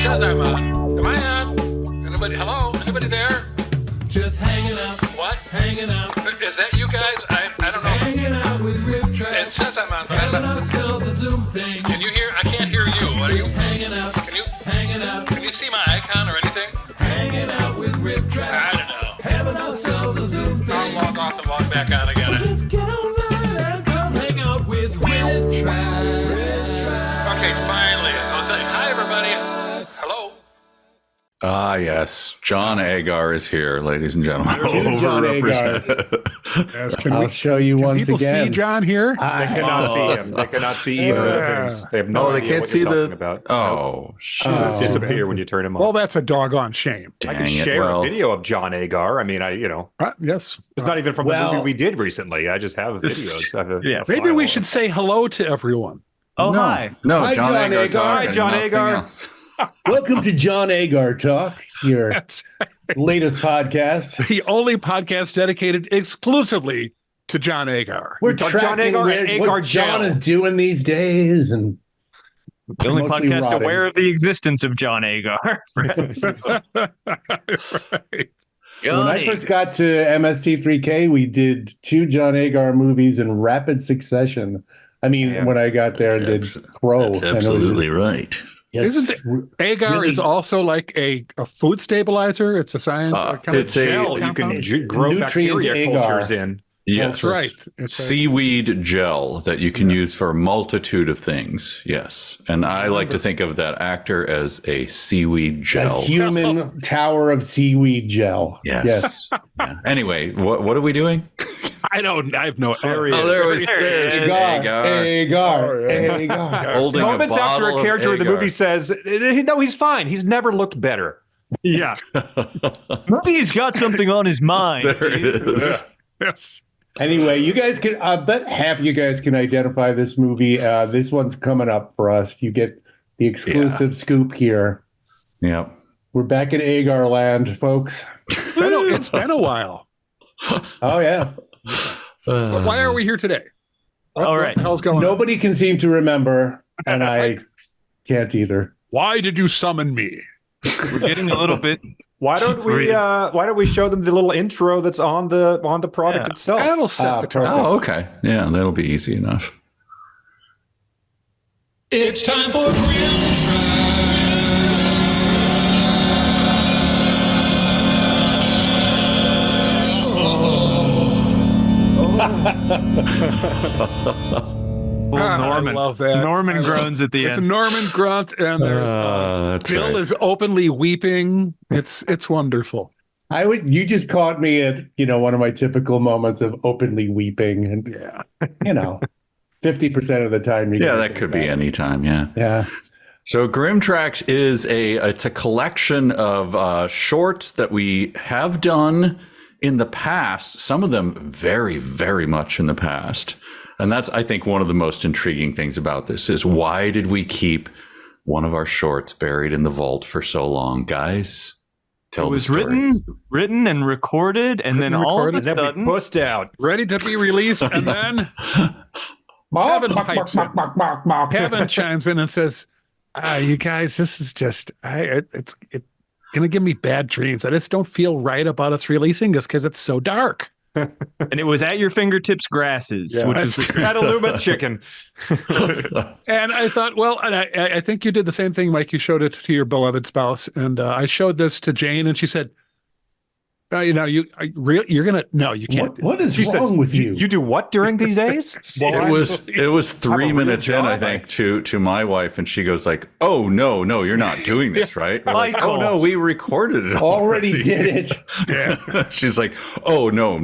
says I'm on. Am I on? Anybody? Hello? Anybody there? Just hanging out. What? Hanging out. Is that you guys? I don't know. Hanging out with RiffTrax. It says I'm on. Having ourselves a Zoom thing. Can you hear? I can't hear you. What are you? Just hanging out. Can you? Hanging out. Can you see my icon or anything? Hanging out with RiffTrax. I don't know. Having ourselves a Zoom thing. I'll log off and log back on again. Just get online and come hang out with RiffTrax. Okay, finally. I'll tell you. Hi, everybody. Hello. Ah, yes. John Agar is here, ladies and gentlemen. John Overrepresented. Yes, I'll show you once people again. see John here? They cannot see him. They cannot see either of the things. They have no they idea can't what see you're the. talking about. Oh, shit. It's disappear when you turn him Well, off. that's a doggone shame. I Dang can it. share Well, a video of John Agar. I mean, Yes. it's not even from the Well- movie we did recently. I just have videos. I have a Maybe we file. should say hello to everyone. Oh, no, hi. No, Hi, John, John Agar. Agar. talking, Hi, John nothing Agar. else. Welcome to John Agar Talk, your That's latest podcast. the only podcast dedicated exclusively to John Agar. We're talk John tracking Agar where- and Agar what John Gel. is doing these days, and The only mostly podcast rotting. aware of the existence of John Agar. Right. When I first got to MST3K, we did 2 John Agar movies in rapid succession. I mean, Yeah. when I got there and did Crow. That's and it was absolutely just- right. Yes. Isn't Agar Really- is also like a food stabilizer. It's a science. kind it's of a- gel You can compound. grow Nutrient bacteria agar. cultures in. Yes. That's right. It's a, Seaweed gel that you can use for a multitude of things. Yes. And I like to think of that actor as a seaweed a gel. human tower of seaweed gel. Yes. Yeah. Anyway, what are we doing? I have no. There he is. there's Agar. Agar. Agar. Holding Moments a after bottle a character of in the movie says, "No, he's fine. He's never looked better." Yeah. Maybe he's got something on his mind. There it is. Yes. Anyway, you guys can, I bet half you guys can identify this movie. This one's coming up for us. You get the exclusive scoop here. Yep. We're back in Agar land, folks. It's been a while. Oh, yeah. But why are we here today? All What right. the hell's going on? Nobody can seem to remember, and I can't either. Why did you summon me? We're getting a little bit. Why don't we show them the little intro that's on the product Yeah. itself? That'll set the tone. perfect. Oh, okay. Yeah, that'll be easy enough. It's time for Norman. I love that. Norman groans at the It's end. Norman grunt, and there's That's Bill right. is openly weeping. It's wonderful. You just caught me at, one of my typical moments of openly weeping. And, Yeah. 50% of the time. Yeah, that could be any time. Yeah. Yeah. So GrimTrax is it's a collection of shorts that we have done in the past. Some of them very, very much in the past. And that's, I think, one of the most intriguing things about this is why did we keep one of our shorts buried in the vault for so long, guys? Tell It the was story. written and recorded, and then all of a And then we sudden, pushed out. Ready to be released, and then Kevin pipes in. Kevin chimes in and says, "You guys, this is just it's gonna give me bad dreams. I just don't feel right about us releasing this because it's so dark." and it was at your fingertips grasses, Yeah. which is Cataluma chicken. And I thought, well, and I think you did the same thing, Mike. You showed it to your beloved spouse, and I showed this to Jane, and she said, "You're gonna no, you can't." What is She says, wrong with you? You do what during these days? It was 3 real minutes in, I job, think, to my wife, and she goes like, "Oh no, you're not doing this, right?" We're like, "Oh no, we recorded it Already did it. Yeah. She's like, "Oh no."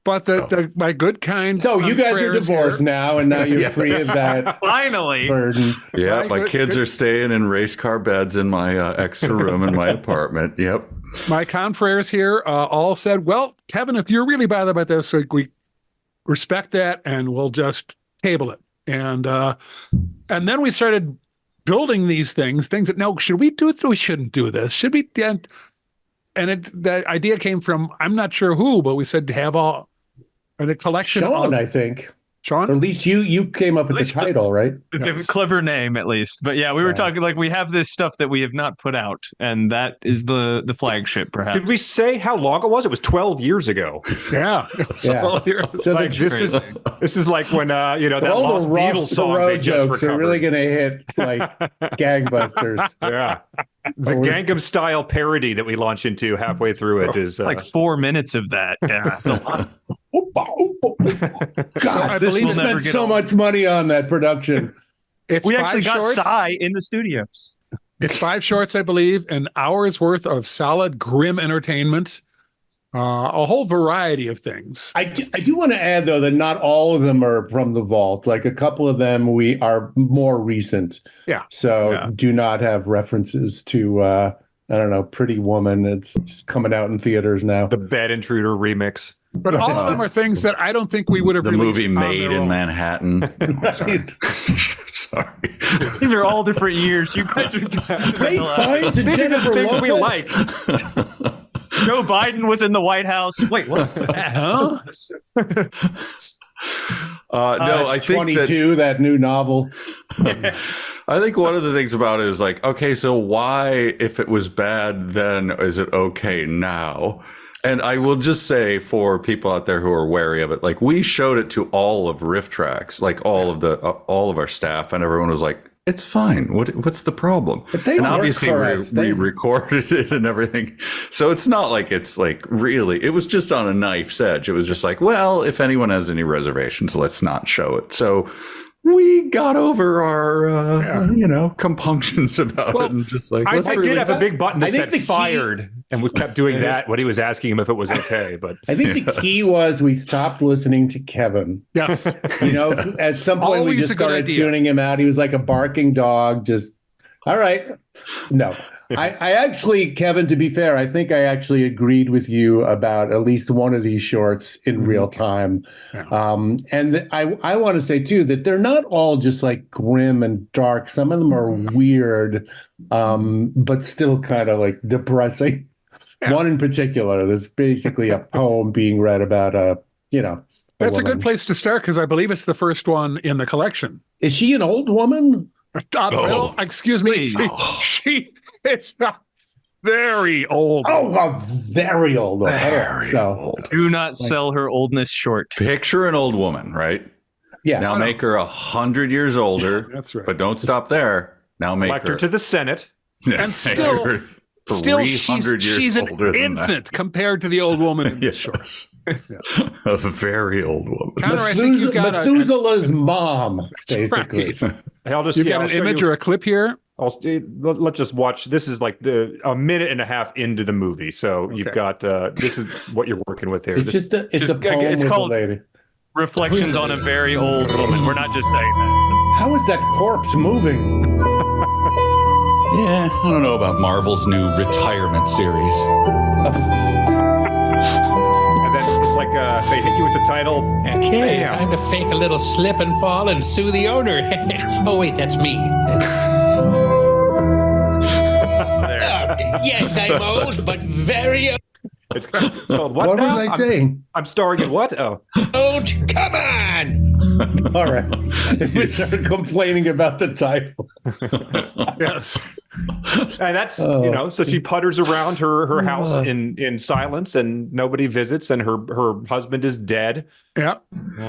But my good kind. So you guys are confreres divorced here- now, and now you're free of that finally. burden. Yeah, Right, my good- kids good. are staying in race car beds in my extra room in my apartment. Yep. My confreres here all said, "Well, Kevin, if you're really bothered by this, we respect that, and we'll just table it." And then we started building these things that no, should we do it? We shouldn't do this. Should we? And the idea came from I'm not sure who, but we said have a collection Sean, of I think. Or Sean? at least you came up with the least- title, right? It's a clever name, at least. But yeah, we were talking like we have this stuff that we have not put out, and that is the flagship, perhaps. Did we say how long it was? It was 12 years ago. Yeah. Yeah. So Like this is like when that all Lost the Beatles rough song they road just jokes recovered. are really going to hit like gangbusters. Yeah. The Gangnam Style parody that we launch into halfway through it is like 4 minutes of that. Yeah, it's a lot. God, I this believe we it's spent never get so old. much money on that production. It's We 5 actually got shorts. Psy in the studio. It's 5 shorts, I believe, an hour's worth of solid, grim entertainment. A whole variety of things. I do want to add, though, that not all of them are from the vault. Like a couple of them we are more recent. Yeah. So do not have references to, I don't know, Pretty Woman. It's just coming out in theaters now. the Bed Intruder remix. But all of them are things that I don't think we would have The released movie on Made their in own. Manhattan. Right. Sorry. These are all different years. You guys are Ray Fiennes and These are Jennifer just things we Lopez. like. Joe Biden was in the White House. Wait, what? Huh? No, I think 22, that new novel. I think one of the things about it is like, okay, so why, if it was bad then, is it okay now? And I will just say for people out there who are wary of it, like we showed it to all of RiffTrax, like all of our staff, and everyone was like, "It's fine. What's the problem?" But they and work obviously for us. we recorded it and everything, so it's not like it's like really. It was just on a knife's edge. It was just like, well, if anyone has any reservations, let's not show it. So we got over our compunctions about it and just like I did have a big button that I think said the key- fired, and we kept doing that when he was asking him if it was okay. But I think the key was we stopped listening to Kevin. Yes. At some point we Always just a good started idea. tuning him out. He was like a barking dog. Just all right. No, I actually, Kevin, to be fair, I think I actually agreed with you about at least one of these shorts in real time. Yeah. And I want to say too that they're not all just like grim and dark. Some of them are weird, but still kind of like depressing. Yeah. One in particular, there's basically a poem being read about That's a woman. good place to start because I believe it's the first one in the collection. Is she an old woman? Well, excuse me. She is a very old. Oh, a very old one. Very old. Do not sell her oldness short. Picture an old woman, right? Yeah. Now make her 100 years older. That's right. But don't stop there. Now make elect her her to the Senate. And still, 300 years she's an older than that. infant compared to the old woman in this short. Yes. A very old woman. Connor, I think you've got Methuselah's mom, basically. right. I'll just You've got I'll an show image you- or a clip here. Let's just watch. This is like a minute and a half into the movie, so you've got this is what you're working with here. It's This- just a poem it's with called- a lady. Reflections on a very old woman. We're not just saying that. How is that corpse moving? Yeah, I don't know about Marvel's new retirement series. and then it's like they hit you with the title. Okay, Bam. time to fake a little slip and fall and sue the owner. Oh, wait, that's me. Yes, I'm old, but very It's called what? What now? was I saying? I'm starring in what? Oh, old. Come on! All right. We started complaining about the title. Yes. and that's So she putters around her house in silence, and nobody visits, and her husband is dead. Yeah.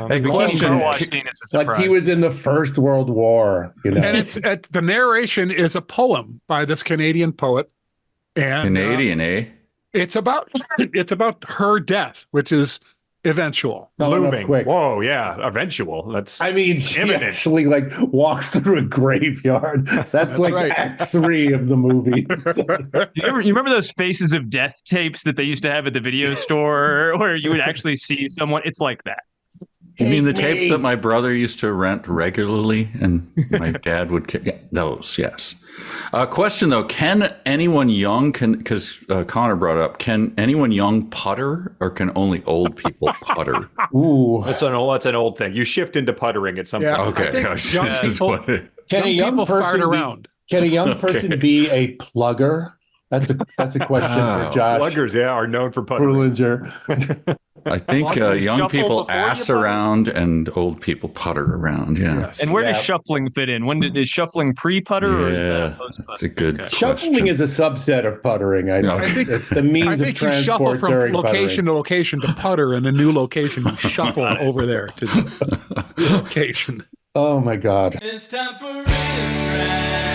Hey, question. Car wash scene is a surprise. Like he was in the First World War, And it's the narration is a poem by this Canadian poet. And Canadian, eh? it's about her death, which is eventual. Looming. quick. Whoa, yeah, eventual. That's I mean, she Imminent. actually like walks through a graveyard. That's like right. Act 3 of the movie. You remember those Faces of Death tapes that they used to have at the video store where you would actually see someone? It's like that. You mean the tapes that my brother used to rent regularly and my dad would yeah, those, yes. Question though, can anyone young because Connor brought up, can anyone young putter or can only old people putter? Ooh. that's an old thing. You shift into puttering at some Yeah. point. Okay. I think This young is people- what it- Can a young people fart person around. Can a young person be a plugger? That's a question for Josh Pluggers, yeah, are known for puttering. Brulinger. I think young Shuffle people before you ass putter? around and old people putter around. Yeah. Yes. And where does Yeah. shuffling fit in? Is shuffling pre-putter or is Yeah, that post-putter? that's a good question. Shuffling is a subset of puttering. I I think it's the means I of think you shuffle transport from during location puttering. to location to putter, and a new location you shuffle over there to the new location. Oh my God. It's time for RiffTrax.